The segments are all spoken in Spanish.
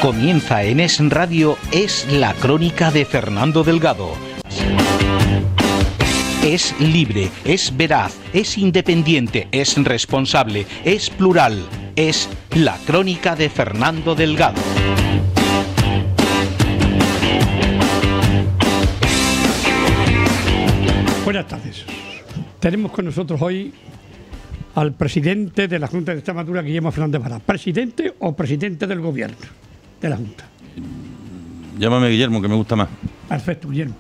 Comienza en Es Radio, Es la Crónica de Fernando Delgado. Es libre, es veraz, es independiente, es responsable, es plural. Es la Crónica de Fernando Delgado. Buenas tardes. Tenemos con nosotros hoy al presidente de la Junta de Extremadura, Guillermo Fernández Vara. ¿Presidente o presidente del gobierno de la Junta? Llámame Guillermo, que me gusta más. Perfecto, Guillermo.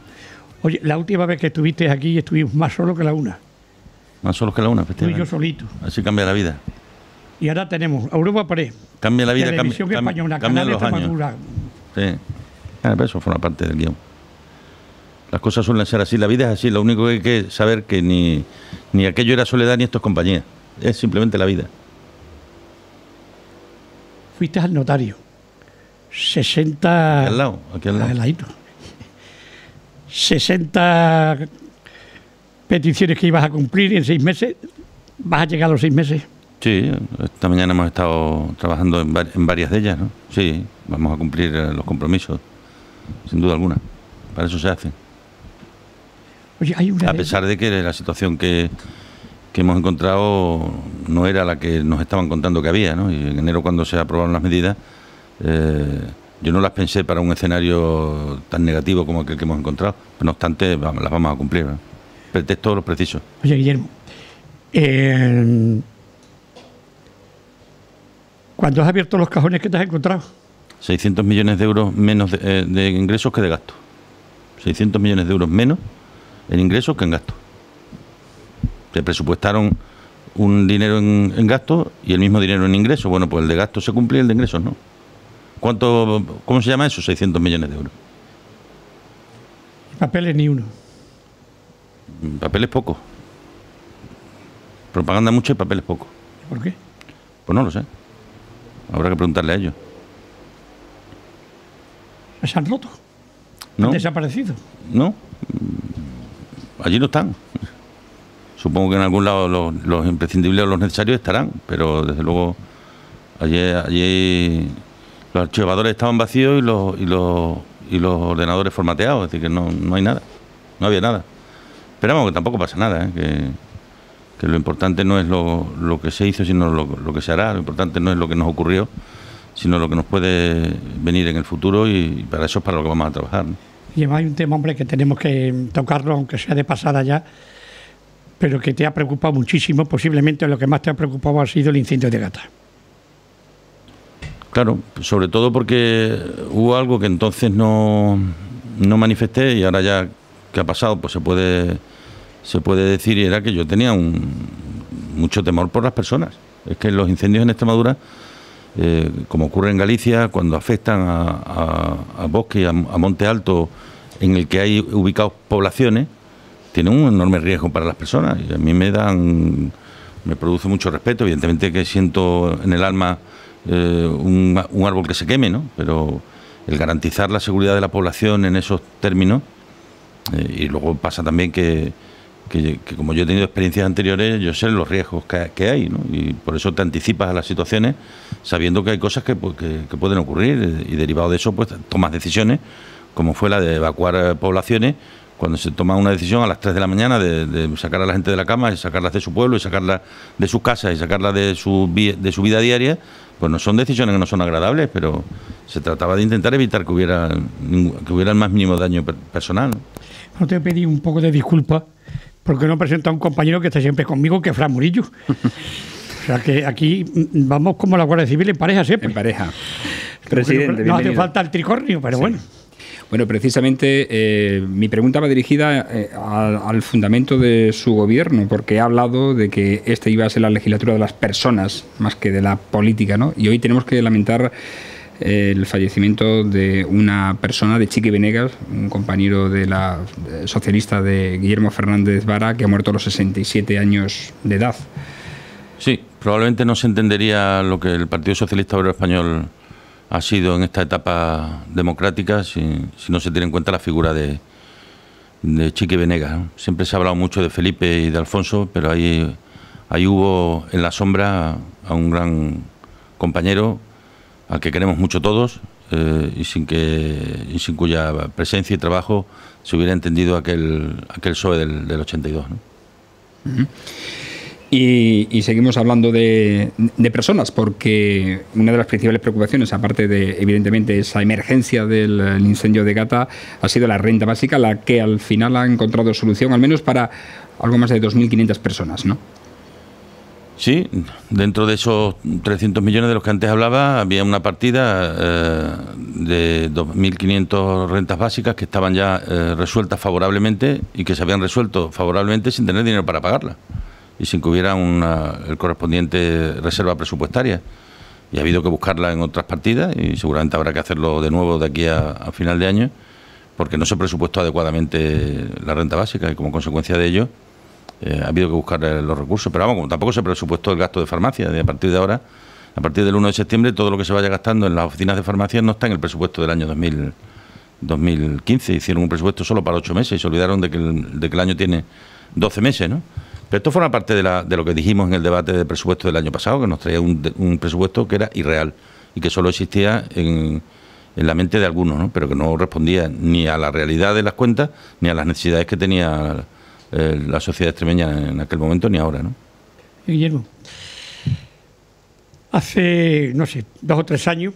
Oye, la última vez que estuviste aquí estuvimos más solos que la una. Más solos que la una, Tú y efectivamente. yo solito. Así cambia la vida. Y ahora tenemos Europa Press, Cambia la vida, Televisión Española, cambian Canal de los años. Extremadura. Sí. Pero eso forma parte del guión. Las cosas suelen ser así, la vida es así. Lo único que hay que saber que ni aquello era soledad ni esto es compañía. Es simplemente la vida. Fuiste al notario. 60... Aquí al lado, aquí al lado. Al ladito. 60 peticiones que ibas a cumplir en 6 meses. ¿Vas a llegar a los 6 meses? Sí, esta mañana hemos estado trabajando en varias de ellas, ¿no? Sí, vamos a cumplir los compromisos, sin duda alguna. Para eso se hace. Oye, hay una A pesar de que la situación que hemos encontrado no era la que nos estaban contando que había, ¿no? Y en enero, cuando se aprobaron las medidas, yo no las pensé para un escenario tan negativo como aquel que hemos encontrado. Pero no obstante, las vamos a cumplir, ¿no? Pretextos los precisos. Oye, Guillermo, cuando has abierto los cajones, ¿qué te has encontrado? 600 millones de euros menos de ingresos que de gastos. 600 millones de euros menos en ingresos que en gastos. Se presupuestaron un dinero en gastos y el mismo dinero en ingresos. Bueno, pues el de gastos se cumple y el de ingresos no. ¿Cómo se llama eso? 600 millones de euros. Papeles ni uno. Papeles poco. Propaganda mucho y papeles poco. ¿Por qué? Pues no lo sé. Habrá que preguntarle a ellos. ¿Se han roto? ¿No? ¿Han desaparecido? No. Allí no están. Supongo que en algún lado los imprescindibles o los necesarios estarán, pero desde luego allí los archivadores estaban vacíos y los ordenadores formateados, es decir, que no hay nada, no había nada. Esperamos que tampoco pasa nada, que lo importante no es lo que se hizo, sino lo que se hará. Lo importante no es lo que nos ocurrió, sino lo que nos puede venir en el futuro, y para eso es para lo que vamos a trabajar, ¿no? Y además hay un tema, hombre, que tenemos que tocarlo, aunque sea de pasada ya, pero que te ha preocupado muchísimo. Posiblemente lo que más te ha preocupado ha sido el incendio de Gata. Claro, sobre todo porque hubo algo que entonces no manifesté, y ahora ya que ha pasado, pues se puede decir, y era que yo tenía mucho temor por las personas. Es que los incendios en Extremadura, como ocurre en Galicia, cuando afectan a bosque y a monte alto en el que hay ubicados poblaciones, tienen un enorme riesgo para las personas, y a mí me produce mucho respeto. Evidentemente que siento en el alma un árbol que se queme, ¿no? Pero el garantizar la seguridad de la población en esos términos, y luego pasa también que como yo he tenido experiencias anteriores, yo sé los riesgos que hay, ¿no? Y por eso te anticipas a las situaciones sabiendo que hay cosas que pueden ocurrir, y derivado de eso pues tomas decisiones, como fue la de evacuar poblaciones, cuando se toma una decisión a las 3 de la mañana de sacar a la gente de la cama, y sacarlas de su pueblo, y sacarlas de sus casas, y sacarlas de su vida diaria. Pues no son decisiones que no son agradables, pero se trataba de intentar evitar que hubiera el más mínimo daño personal, ¿no? No te pedí un poco de disculpas porque no presento a un compañero que está siempre conmigo, que es Fran Murillo. O sea que aquí vamos como la Guardia Civil, en pareja siempre. En pareja. Presidente, no hace falta el tricornio, pero sí. Bueno. Bueno, precisamente mi pregunta va dirigida al fundamento de su gobierno, porque ha hablado de que esta iba a ser la legislatura de las personas más que de la política, ¿no? Y hoy tenemos que lamentar el fallecimiento de una persona, de Chiqui Venegas, un compañero de la socialista de Guillermo Fernández Vara, que ha muerto a los 67 años de edad. Sí, probablemente no se entendería lo que el Partido Socialista Obrero Español ha sido en esta etapa democrática si no se tiene en cuenta la figura de Chiqui Venegas, ¿no? Siempre se ha hablado mucho de Felipe y de Alfonso, pero ahí hubo en la sombra a un gran compañero al que queremos mucho todos, y sin cuya presencia y trabajo se hubiera entendido aquel PSOE del 82, ¿no? Uh-huh. Y seguimos hablando de personas, porque una de las principales preocupaciones, aparte de, evidentemente, esa emergencia del incendio de Gata, ha sido la renta básica, la que al final ha encontrado solución, al menos para algo más de 2.500 personas, ¿no? Sí, dentro de esos 300 millones de los que antes hablaba, había una partida de 2.500 rentas básicas que estaban ya resueltas favorablemente y que se habían resuelto favorablemente sin tener dinero para pagarlas y sin que hubiera el correspondiente reserva presupuestaria. Y ha habido que buscarla en otras partidas y seguramente habrá que hacerlo de nuevo de aquí a final de año, porque no se presupuestó adecuadamente la renta básica y como consecuencia de ello ha habido que buscar los recursos. Pero vamos, como tampoco se presupuestó el gasto de farmacia, a partir de ahora, a partir del 1 de septiembre, todo lo que se vaya gastando en las oficinas de farmacia no está en el presupuesto del año 2015. Hicieron un presupuesto solo para 8 meses y se olvidaron de que el año tiene 12 meses, ¿no? Pero esto forma parte de lo que dijimos en el debate de presupuesto del año pasado, que nos traía un presupuesto que era irreal y que solo existía en la mente de algunos, ¿no? Pero que no respondía ni a la realidad de las cuentas ni a las necesidades que tenía la sociedad extremeña en aquel momento ni ahora, ¿no? Guillermo, hace, no sé, 2 o 3 años,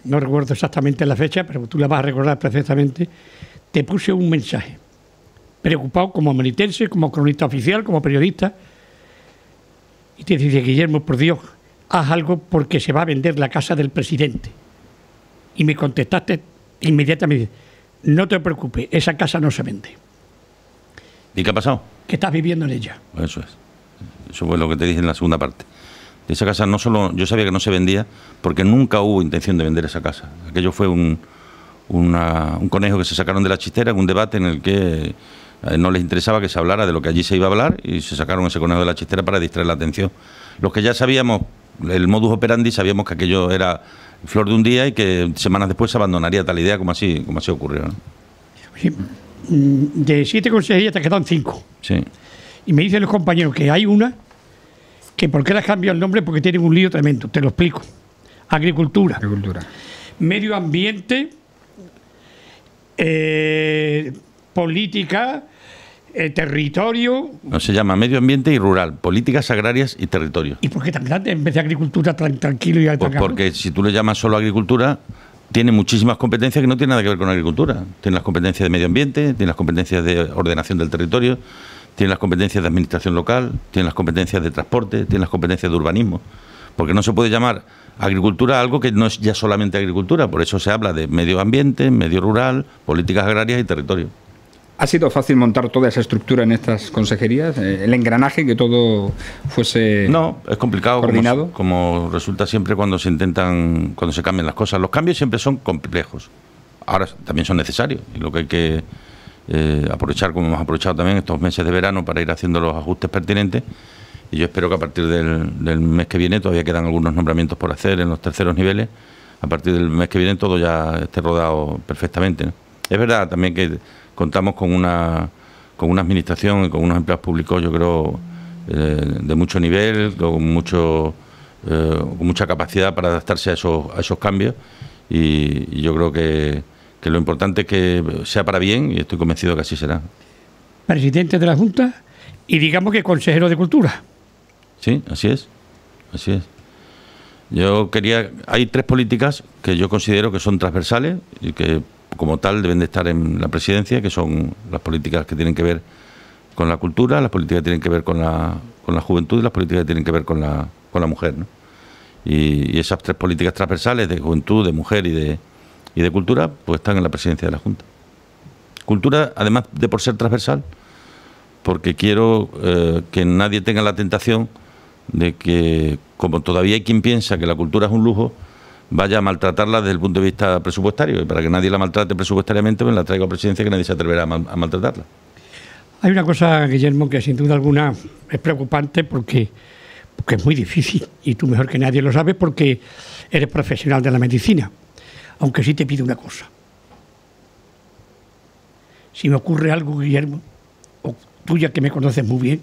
no recuerdo exactamente la fecha, pero tú la vas a recordar perfectamente, te puse un mensaje, preocupado como militense, como cronista oficial, como periodista, y te decía: Guillermo, por Dios, haz algo porque se va a vender la casa del presidente. Y me contestaste inmediatamente: no te preocupes, esa casa no se vende. ¿Y qué ha pasado? Que estás viviendo en ella. Eso es. Eso fue lo que te dije en la segunda parte. De esa casa no solo... Yo sabía que no se vendía porque nunca hubo intención de vender esa casa. Aquello fue un conejo que se sacaron de la chistera en un debate en el que no les interesaba que se hablara de lo que allí se iba a hablar y se sacaron ese conejo de la chistera para distraer la atención. Los que ya sabíamos el modus operandi, sabíamos que aquello era flor de un día y que semanas después se abandonaría tal idea como así ocurrió, ¿no? Sí. De 7 consejerías te quedan 5. Sí. Y me dicen los compañeros que hay una que ¿por qué le has cambiado el nombre? Porque tienen un lío tremendo, te lo explico. Agricultura. Medio ambiente, política, territorio. No, se llama medio ambiente y rural, políticas agrarias y territorio. ¿Y por qué tan grande en vez de agricultura tan tranquilo y pues porque si tú le llamas solo agricultura, tiene muchísimas competencias que no tienen nada que ver con agricultura. Tiene las competencias de medio ambiente, tiene las competencias de ordenación del territorio, tiene las competencias de administración local, tiene las competencias de transporte, tiene las competencias de urbanismo. Porque no se puede llamar agricultura a algo que no es ya solamente agricultura. Por eso se habla de medio ambiente, medio rural, políticas agrarias y territorio. ¿Ha sido fácil montar toda esa estructura en estas consejerías? El engranaje, que todo fuese... No, es complicado, coordinado. Como resulta siempre cuando se cambian las cosas. Los cambios siempre son complejos. Ahora también son necesarios. Y lo que hay que aprovechar, como hemos aprovechado también estos meses de verano, para ir haciendo los ajustes pertinentes. Y yo espero que a partir del mes que viene, todavía quedan algunos nombramientos por hacer en los terceros niveles, a partir del mes que viene todo ya esté rodado perfectamente, ¿no? Es verdad también que contamos con una administración y con unos empleados públicos, yo creo, de mucho nivel, con mucha capacidad para adaptarse a esos cambios, y yo creo que lo importante es que sea para bien, y estoy convencido que así será. Presidente de la Junta y digamos que consejero de Cultura. Sí, así es. Hay 3 políticas que yo considero que son transversales y que como tal deben de estar en la presidencia, que son las políticas que tienen que ver con la cultura, las políticas que tienen que ver con la juventud y las políticas que tienen que ver con la mujer, ¿no? Y esas 3 políticas transversales de juventud, de mujer y de cultura, pues están en la presidencia de la Junta. Cultura, además de por ser transversal, porque quiero que nadie tenga la tentación de que, como todavía hay quien piensa que la cultura es un lujo, vaya a maltratarla desde el punto de vista presupuestario. Y para que nadie la maltrate presupuestariamente, me la traigo a presidencia, que nadie se atreverá a maltratarla. Hay una cosa, Guillermo, que sin duda alguna es preocupante porque es muy difícil, y tú mejor que nadie lo sabes porque eres profesional de la medicina. Aunque sí te pido una cosa. Si me ocurre algo, Guillermo, o tú ya que me conoces muy bien,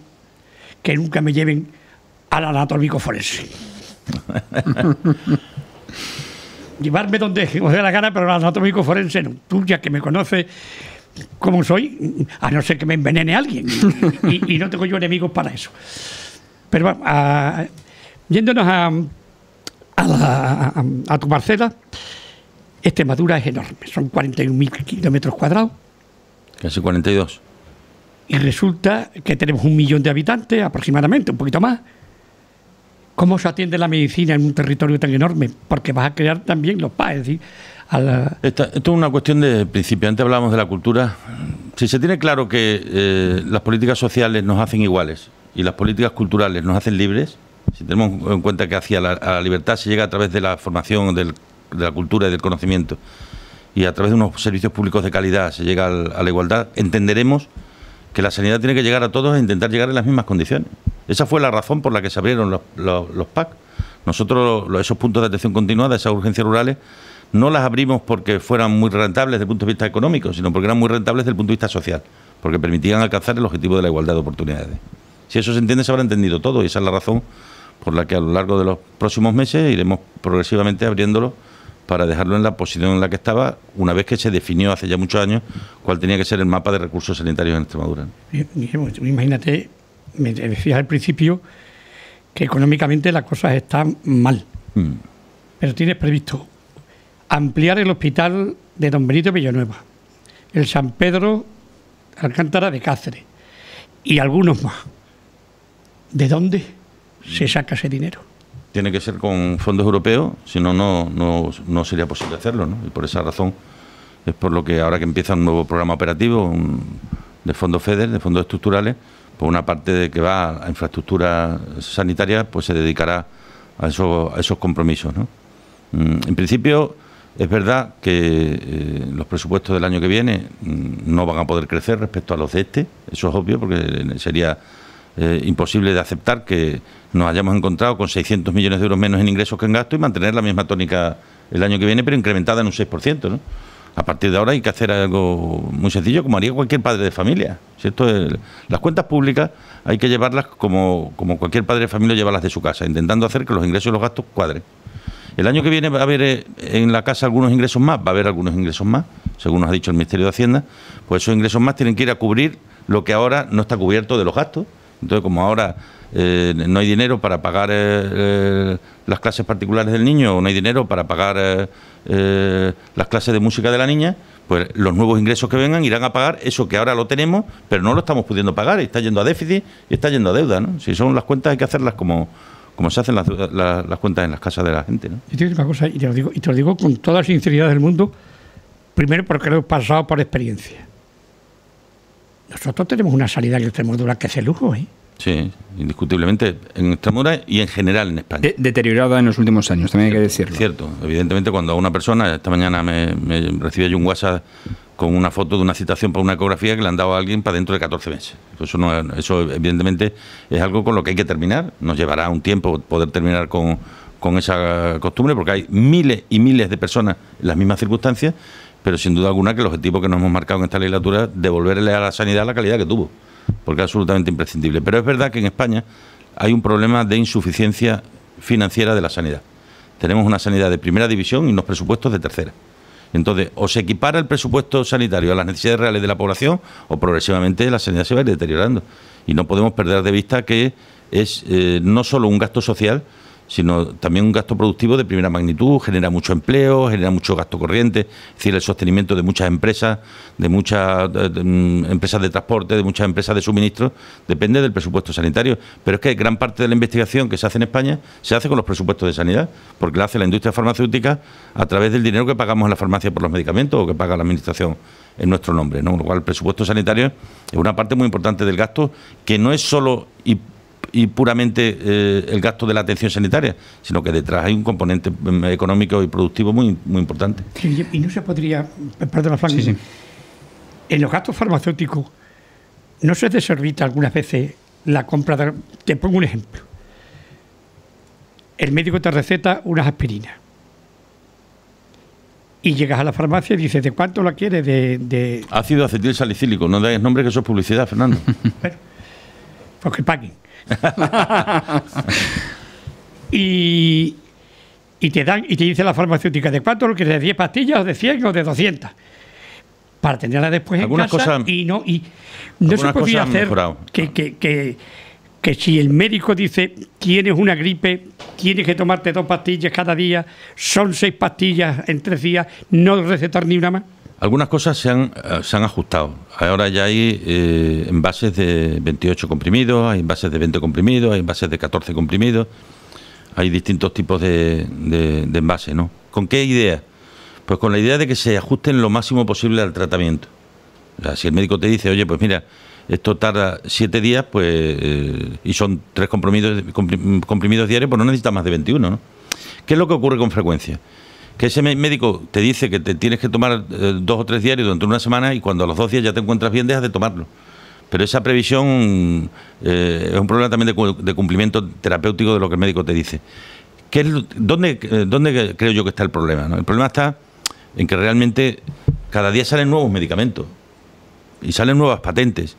que nunca me lleven al anatómico forense. Llevarme donde os dé la gana, pero al anatómico forense no. Tú ya que me conoces como soy, a no ser que me envenene alguien, y no tengo yo enemigos para eso. Pero vamos, yéndonos a tu parcela, Extremadura es enorme, son 41.000 kilómetros cuadrados. Casi 42. Y resulta que tenemos 1 millón de habitantes aproximadamente, un poquito más. ¿Cómo se atiende la medicina en un territorio tan enorme? Porque vas a crear también los PAS, es decir, Esto es una cuestión de principio. Antes hablábamos de la cultura. Si se tiene claro que las políticas sociales nos hacen iguales y las políticas culturales nos hacen libres, si tenemos en cuenta que hacia la libertad se llega a través de la formación, de la cultura y del conocimiento, y a través de unos servicios públicos de calidad se llega a la igualdad, entenderemos que la sanidad tiene que llegar a todos e intentar llegar en las mismas condiciones. Esa fue la razón por la que se abrieron los PAC. Nosotros esos puntos de atención continuada, esas urgencias rurales, no las abrimos porque fueran muy rentables desde el punto de vista económico, sino porque eran muy rentables desde el punto de vista social, porque permitían alcanzar el objetivo de la igualdad de oportunidades. Si eso se entiende, se habrá entendido todo, y esa es la razón por la que a lo largo de los próximos meses iremos progresivamente abriéndolo para dejarlo en la posición en la que estaba, una vez que se definió hace ya muchos años cuál tenía que ser el mapa de recursos sanitarios en Extremadura. Imagínate, me decías al principio que económicamente las cosas están mal, pero tienes previsto ampliar el hospital de Don Benito Villanueva, el San Pedro Alcántara de Cáceres y algunos más. ¿De dónde se saca ese dinero? Tiene que ser con fondos europeos, si no, no sería posible hacerlo, ¿no? Y por esa razón es por lo que ahora que empieza un nuevo programa operativo de fondos FEDER, de fondos estructurales, pues una parte de que va a infraestructura sanitaria, pues se dedicará a esos compromisos, ¿no? En principio, es verdad que los presupuestos del año que viene no van a poder crecer respecto a los de este, eso es obvio, porque sería imposible de aceptar que nos hayamos encontrado con 600 millones de euros menos en ingresos que en gasto y mantener la misma tónica el año que viene, pero incrementada en un 6%, ¿no? A partir de ahora hay que hacer algo muy sencillo, como haría cualquier padre de familia, ¿cierto? Las cuentas públicas hay que llevarlas como cualquier padre de familia lleva las de su casa, intentando hacer que los ingresos y los gastos cuadren. El año que viene va a haber en la casa algunos ingresos más, va a haber algunos ingresos más, según nos ha dicho el Ministerio de Hacienda, pues esos ingresos más tienen que ir a cubrir lo que ahora no está cubierto de los gastos. Entonces, como ahora no hay dinero para pagar las clases particulares del niño, o no hay dinero para pagar las clases de música de la niña, pues los nuevos ingresos que vengan irán a pagar eso que ahora lo tenemos, pero no lo estamos pudiendo pagar, y está yendo a déficit y está yendo a deuda, ¿no? Si son las cuentas hay que hacerlas como se hacen las cuentas en las casas de la gente, ¿no? Y te digo una cosa, y te lo digo con toda la sinceridad del mundo, primero porque lo he pasado por experiencia. Nosotros tenemos una sanidad en Extremadura que hace lujo, ¿eh? Sí, indiscutiblemente en Extremadura y en general en España. Deteriorada en los últimos años, también hay que decirlo. Cierto, evidentemente cuando a una persona, esta mañana me recibía yo un WhatsApp con una foto de una citación para una ecografía que le han dado a alguien para dentro de 14 meses. Eso evidentemente es algo con lo que hay que terminar. Nos llevará un tiempo poder terminar con esa costumbre, porque hay miles y miles de personas en las mismas circunstancias, pero sin duda alguna que el objetivo que nos hemos marcado en esta legislatura es devolverle a la sanidad la calidad que tuvo, porque es absolutamente imprescindible. Pero es verdad que en España hay un problema de insuficiencia financiera de la sanidad. Tenemos una sanidad de primera división y unos presupuestos de tercera. Entonces, o se equipara el presupuesto sanitario a las necesidades reales de la población, o progresivamente la sanidad se va a ir deteriorando. Y no podemos perder de vista que es no solo un gasto social, sino también un gasto productivo de primera magnitud, genera mucho empleo, genera mucho gasto corriente, es decir, el sostenimiento de muchas empresas, de muchas empresas de transporte, de muchas empresas de suministro, depende del presupuesto sanitario. Pero es que gran parte de la investigación que se hace en España se hace con los presupuestos de sanidad, porque la hace la industria farmacéutica a través del dinero que pagamos en la farmacia por los medicamentos o que paga la administración en nuestro nombre, ¿no? Con lo cual el presupuesto sanitario es una parte muy importante del gasto, que no es solo y puramente el gasto de la atención sanitaria, sino que detrás hay un componente económico y productivo muy importante. Y no se podría, perdona, Frank, sí. En los gastos farmacéuticos no se desorbita algunas veces la compra de... Te pongo un ejemplo. El médico te receta unas aspirinas y llegas a la farmacia y dices, ¿de cuánto la quieres? De... Ácido acetil salicílico, no dais nombre, que eso es publicidad, Fernando. Bueno, pues que paguen. y te dan, y te dice la farmacéutica, ¿de cuánto lo quieres? ¿De 10 pastillas o de 100 o de 200? Para tenerla después algunas en casa. Cosas, y no se podría hacer que si el médico dice, tienes una gripe, tienes que tomarte 2 pastillas cada día, son 6 pastillas en 3 días, no recetar ni una más. Algunas cosas se han ajustado. Ahora ya hay envases de 28 comprimidos, hay envases de 20 comprimidos, hay envases de 14 comprimidos. Hay distintos tipos de envases, ¿no? ¿Con qué idea? Pues con la idea de que se ajusten lo máximo posible al tratamiento. O sea, si el médico te dice, oye, pues mira, esto tarda 7 días, pues y son 3 comprimidos diarios, pues no necesitas más de 21, ¿no? ¿Qué es lo que ocurre con frecuencia? Que ese médico te dice que te tienes que tomar 2 o 3 diarios durante una semana y cuando a los 2 días ya te encuentras bien, dejas de tomarlo. Pero esa previsión es un problema también de cumplimiento terapéutico de lo que el médico te dice. ¿Dónde creo yo que está el problema, ¿no? El problema está en que realmente cada día salen nuevos medicamentos y salen nuevas patentes.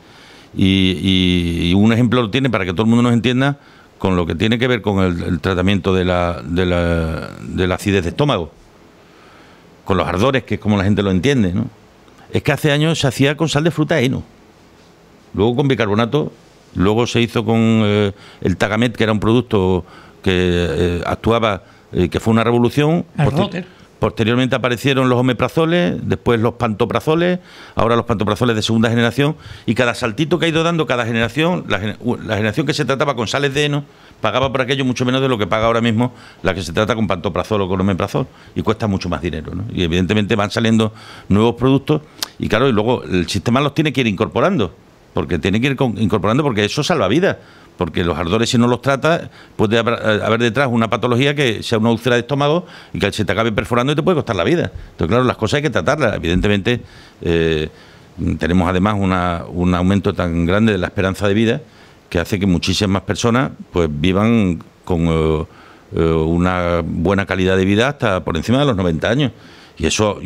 Y un ejemplo lo tiene, para que todo el mundo nos entienda, con lo que tiene que ver con el tratamiento de la acidez de estómago, con los ardores, que es como la gente lo entiende, ¿no? Es que hace años se hacía con sal de fruta heno, luego con bicarbonato, luego se hizo con el Tagamet, que era un producto que actuaba, que fue una revolución. Posteriormente aparecieron los omeprazoles, después los pantoprazoles, ahora los pantoprazoles de segunda generación, y cada saltito que ha ido dando cada generación, la generación que se trataba con sales de heno, pagaba por aquello mucho menos de lo que paga ahora mismo la que se trata con pantoprazol o con omeprazol, y cuesta mucho más dinero, ¿no? Y evidentemente van saliendo nuevos productos, y claro, y luego el sistema los tiene que ir incorporando, porque eso salva vidas. Porque los ardores, si no los tratas, puede haber detrás una patología que sea una úlcera de estómago y que se te acabe perforando y te puede costar la vida. Entonces, claro, las cosas hay que tratarlas. Evidentemente, tenemos además un aumento tan grande de la esperanza de vida que hace que muchísimas personas pues vivan con una buena calidad de vida hasta por encima de los 90 años. Y eso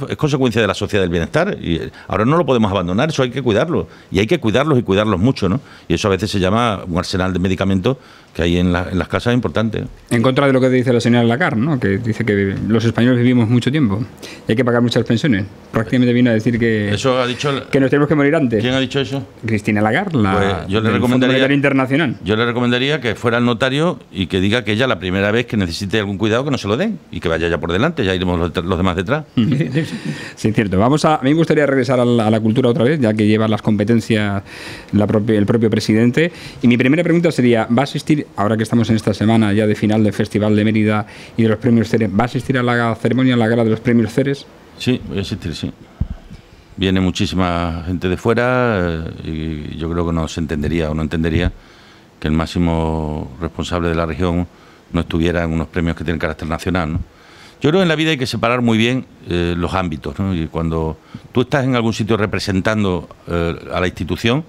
es consecuencia de la sociedad del bienestar. Y ahora no lo podemos abandonar, eso hay que cuidarlo. Y hay que cuidarlos y cuidarlos mucho, ¿no? Y eso a veces se llama un arsenal de medicamentos que hay en las casas importante, ¿no? En contra de lo que dice la señora Lagarde, ¿no? Que dice que los españoles vivimos mucho tiempo y hay que pagar muchas pensiones. Prácticamente vino a decir que eso ha dicho que nos tenemos que morir antes. ¿Quién ha dicho eso? Cristina Lagarde, pues yo le recomendaría internacional. Yo le recomendaría que fuera al notario y que diga que ella la primera vez que necesite algún cuidado que no se lo den y que vaya ya por delante, ya iremos los demás detrás. Sí, cierto. A mí me gustaría regresar a la cultura otra vez, ya que lleva las competencias el propio presidente. Y mi primera pregunta sería, ¿va a asistir, ahora que estamos en esta semana ya de final del Festival de Mérida y de los premios Ceres, ¿va a asistir a la ceremonia, a la gala de los premios Ceres? Sí, voy a asistir, sí. Viene muchísima gente de fuera y yo creo que no se entendería o no entendería que el máximo responsable de la región no estuviera en unos premios que tienen carácter nacional, ¿no? Yo creo que en la vida hay que separar muy bien los ámbitos, ¿no? Y cuando tú estás en algún sitio representando a la institución,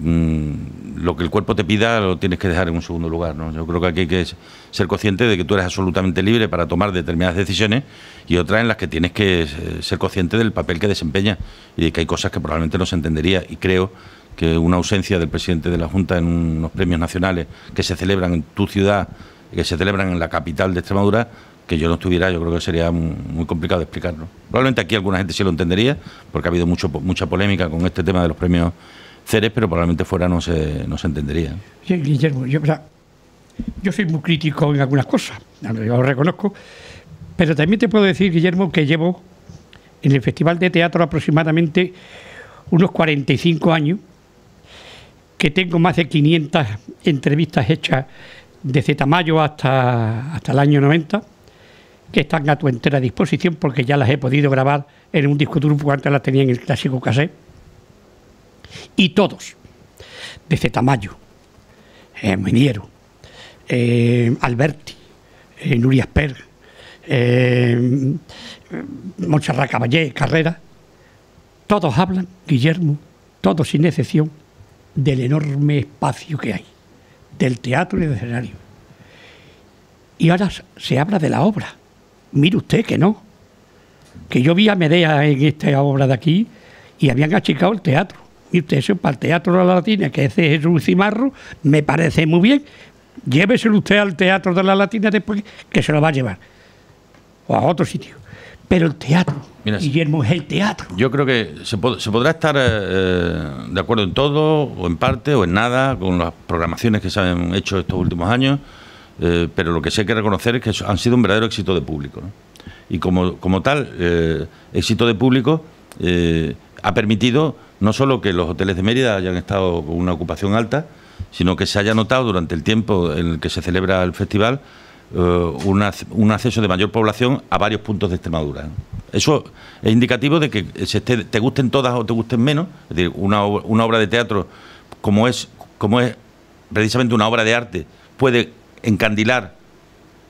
lo que el cuerpo te pida lo tienes que dejar en un segundo lugar, ¿no? Yo creo que aquí hay que ser consciente de que tú eres absolutamente libre para tomar determinadas decisiones y otras en las que tienes que ser consciente del papel que desempeña y de que hay cosas que probablemente no se entendería. Y creo que una ausencia del presidente de la Junta en unos premios nacionales que se celebran en tu ciudad, que se celebran en la capital de Extremadura, que yo no estuviera, yo creo que sería muy complicado de explicar, ¿no? Probablemente aquí alguna gente sí lo entendería, porque ha habido mucha polémica con este tema de los premios Ceres, pero probablemente fuera no se entendería. Sí, Guillermo, yo soy muy crítico en algunas cosas, yo lo reconozco, pero también te puedo decir, Guillermo, que llevo en el Festival de Teatro aproximadamente unos 45 años, que tengo más de 500 entrevistas hechas desde Tamayo hasta el año 90, que están a tu entera disposición porque ya las he podido grabar en un disco duro, porque antes las tenía en el clásico cassette. Y todos, desde Tamayo, Meniero, Alberti, Nuria Esper, Montserrat Caballé, Carrera, todos hablan, Guillermo, todos sin excepción, del enorme espacio que hay, del teatro y del escenario. Y ahora se habla de la obra. Mire usted que no. Que yo vi a Medea en esta obra de aquí y habían achicado el teatro. Y usted, eso para el Teatro de la Latina, que es de Jesús Cimarro, me parece muy bien. Lléveselo usted al Teatro de la Latina después, que se lo va a llevar. O a otro sitio. Pero el teatro, mira, Guillermo, es el teatro. Yo creo que se podrá estar de acuerdo en todo, o en parte, o en nada, con las programaciones que se han hecho estos últimos años, pero lo que sí hay que reconocer es que han sido un verdadero éxito de público, ¿no? Y como tal, éxito de público ha permitido no solo que los hoteles de Mérida hayan estado con una ocupación alta, sino que se haya notado durante el tiempo en el que se celebra el festival un acceso de mayor población a varios puntos de Extremadura, ¿no? Eso es indicativo de que te gusten todas o te gusten menos. Es decir, una obra de teatro como es precisamente una obra de arte puede encandilar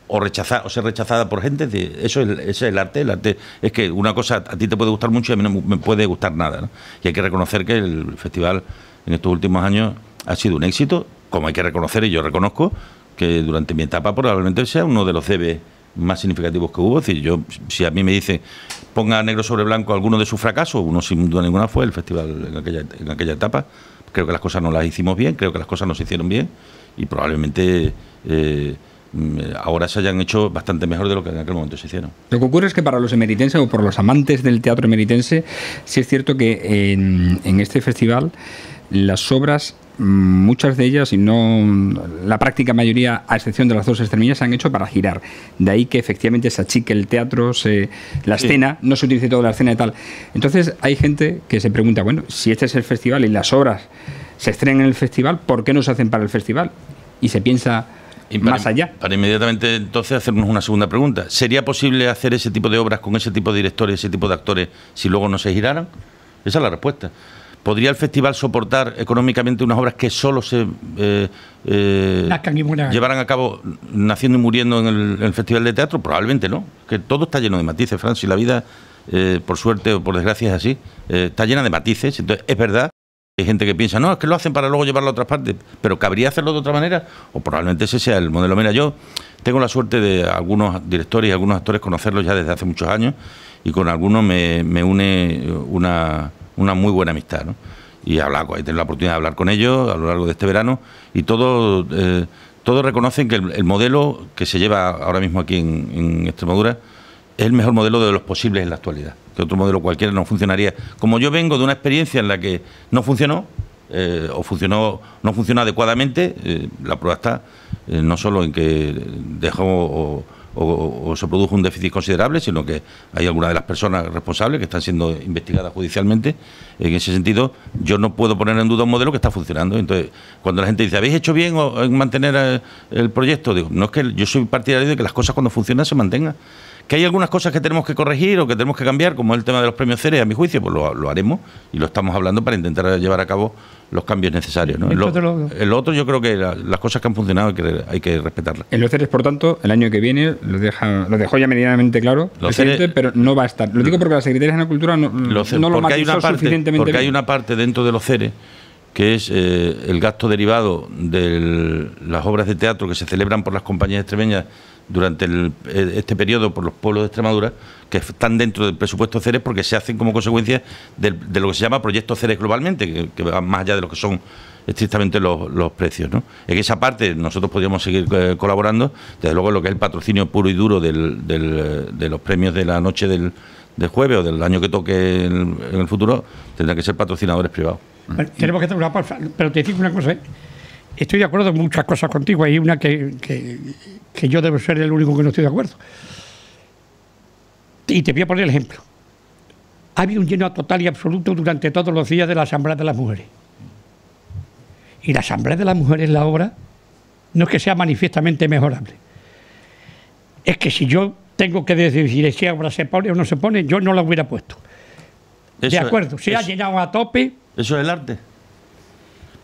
o rechazar o ser rechazada por gente. Eso es el arte. El arte es que una cosa a ti te puede gustar mucho y a mí no me puede gustar nada, ¿no? Y hay que reconocer que el festival en estos últimos años ha sido un éxito, como hay que reconocer, y yo reconozco que durante mi etapa probablemente sea uno de los CB más significativos que hubo. Es decir, si a mí me dicen ponga negro sobre blanco alguno de sus fracasos, uno sin duda ninguna fue el festival en aquella etapa. Creo que las cosas no las hicimos bien, creo que las cosas no se hicieron bien y probablemente ahora se hayan hecho bastante mejor de lo que en aquel momento se hicieron. Lo que ocurre es que para los emeritenses o por los amantes del teatro emeritense, sí es cierto que en este festival las obras, muchas de ellas, y no la práctica mayoría, a excepción de las dos extremeñas, se han hecho para girar. De ahí que efectivamente se achique el teatro, la escena, no se utilice toda la escena y tal. Entonces hay gente que se pregunta, bueno, si este es el festival y las obras se estrenan en el festival, ¿por qué no se hacen para el festival? Y se piensa más allá. Para inmediatamente entonces hacernos una segunda pregunta. ¿Sería posible hacer ese tipo de obras con ese tipo de directores, ese tipo de actores, si luego no se giraran? Esa es la respuesta. ¿Podría el festival soportar económicamente unas obras que solo se llevaran a cabo naciendo y muriendo en el Festival de Teatro? Probablemente no. Que todo está lleno de matices, Fran. Si la vida, por suerte o por desgracia, es así, está llena de matices. Entonces, es verdad, hay gente que piensa, no, es que lo hacen para luego llevarlo a otras partes, pero ¿cabría hacerlo de otra manera? O probablemente ese sea el modelo. Mira, yo tengo la suerte de algunos directores y algunos actores conocerlos ya desde hace muchos años, y con algunos me une una muy buena amistad, ¿no? Y he tenido la oportunidad de hablar con ellos a lo largo de este verano, y todos reconocen que el modelo que se lleva ahora mismo aquí en Extremadura es el mejor modelo de los posibles en la actualidad. Que otro modelo cualquiera no funcionaría. Como yo vengo de una experiencia en la que no funcionó, no funcionó adecuadamente, la prueba está no solo en que dejó o se produjo un déficit considerable, sino que hay algunas de las personas responsables que están siendo investigadas judicialmente. En ese sentido, yo no puedo poner en duda un modelo que está funcionando. Entonces, cuando la gente dice, ¿habéis hecho bien en mantener el proyecto? Digo, no, es que yo soy partidario de que las cosas cuando funcionan se mantengan. Que hay algunas cosas que tenemos que corregir o que tenemos que cambiar, como el tema de los premios Ceres, a mi juicio, pues lo haremos y lo estamos hablando para intentar llevar a cabo los cambios necesarios, ¿no? El otro, yo creo que las cosas que han funcionado hay que respetarlas. En los Ceres, por tanto, el año que viene, lo dejó ya medianamente claro el presidente, pero no va a estar. Lo digo porque la Secretaría de Cultura no lo matizó suficientemente. Porque hay una parte dentro de los Ceres que es el gasto derivado de las obras de teatro que se celebran por las compañías extremeñas durante este periodo por los pueblos de Extremadura, que están dentro del presupuesto Ceres porque se hacen como consecuencia de lo que se llama proyecto Ceres globalmente, que va más allá de lo que son estrictamente los precios, ¿no? En esa parte nosotros podríamos seguir colaborando. Desde luego, lo que es el patrocinio puro y duro de los premios de la noche del jueves o del año que toque en el futuro, tendrán que ser patrocinadores privados. Bueno, tenemos que hacer una pausa, pero te digo una cosa, estoy de acuerdo en muchas cosas contigo. Hay una que yo debo ser el único que no estoy de acuerdo. Y te voy a poner el ejemplo. Ha habido un lleno total y absoluto durante todos los días de la Asamblea de las Mujeres. Y la Asamblea de las Mujeres, la obra, no es que sea manifiestamente mejorable. Es que si yo tengo que decidir si obra se pone o no se pone, yo no la hubiera puesto. De acuerdo, se ha llenado a tope. ¿Eso es el arte?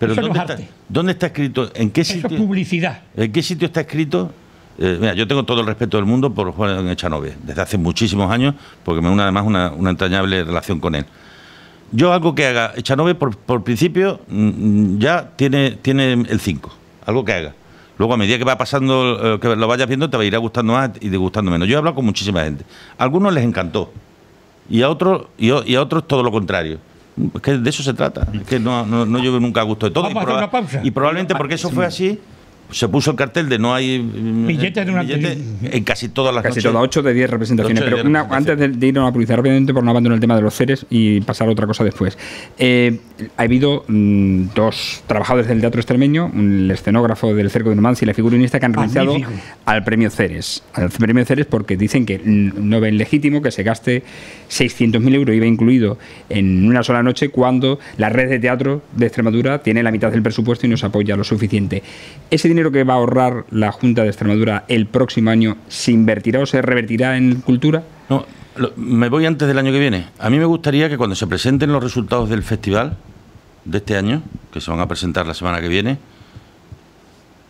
Pero Eso no es arte. ¿dónde está escrito? ¿En qué sitio? Eso es publicidad. ¿En qué sitio está escrito? Mira, yo tengo todo el respeto del mundo por Juan Echanove, desde hace muchísimos años, porque me une además una entrañable relación con él. Yo algo que haga Echanove, por principio, ya tiene el 5, algo que haga. Luego, a medida que va pasando, que lo vayas viendo, te va a ir gustando más y disgustando menos. Yo he hablado con muchísima gente. A algunos les encantó, y a otros todo lo contrario. Es que de eso se trata. Es que no llevo nunca a gusto de todo. Vamos a hacer una pausa. Y probablemente porque eso fue así, se puso el cartel de no hay billetes en casi todas las casi noches. todas, 8 de 10 representaciones. 8 de 10 Pero representaciones. antes de ir a una publicidad rápidamente, por no abandonar el tema de los seres y pasar a otra cosa después. Ha habido 2 trabajadores del teatro extremeño, el escenógrafo del Cerco de Numancia y la figurinista, que han renunciado al premio Ceres. Al premio Ceres porque dicen que no ven legítimo que se gaste 600.000 euros, IVA incluido, en una sola noche, cuando la red de teatro de Extremadura tiene la mitad del presupuesto y no se apoya lo suficiente. Ese dinero que va a ahorrar la Junta de Extremadura el próximo año, ¿se invertirá o se revertirá en cultura? No, me voy antes del año que viene. A mí me gustaría que cuando se presenten los resultados del festival de este año, que se van a presentar la semana que viene,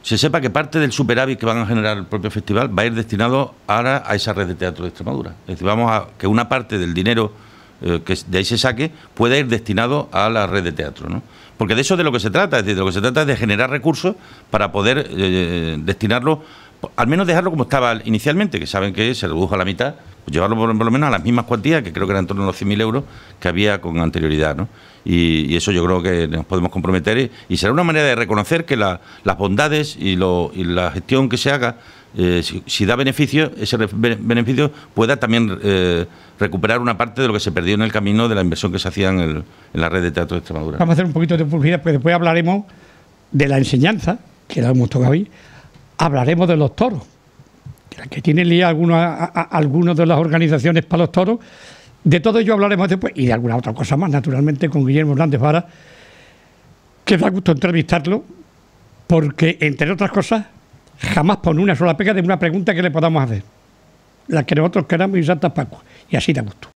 se sepa que parte del superávit que van a generar el propio festival va a ir destinado ahora a esa red de teatro de Extremadura. Es decir, vamos a que una parte del dinero que de ahí se saque pueda ir destinado a la red de teatro, ¿no? Porque de eso es de lo que se trata, es decir, de lo que se trata es de generar recursos para poder destinarlo, al menos dejarlo como estaba inicialmente, que saben que se redujo a la mitad, pues llevarlo por lo menos a las mismas cuantías, que creo que eran en torno a los 100.000 euros que había con anterioridad, ¿no? Y eso yo creo que nos podemos comprometer y será una manera de reconocer que las bondades y la gestión que se haga, si da beneficio, ese beneficio pueda también recuperar una parte de lo que se perdió en el camino de la inversión que se hacía en la red de teatro de Extremadura. Vamos a hacer un poquito de publicidad, porque después hablaremos de la enseñanza, que la hemos tocado hoy. Hablaremos de los toros, que tienen liado algunos de las organizaciones para los toros. De todo ello hablaremos después, y de alguna otra cosa más, naturalmente, con Guillermo Hernández Vara, que da gusto entrevistarlo, porque, entre otras cosas, jamás pone una sola pega de una pregunta que le podamos hacer. La que nosotros queramos y Santa Pascua. Y así da gusto.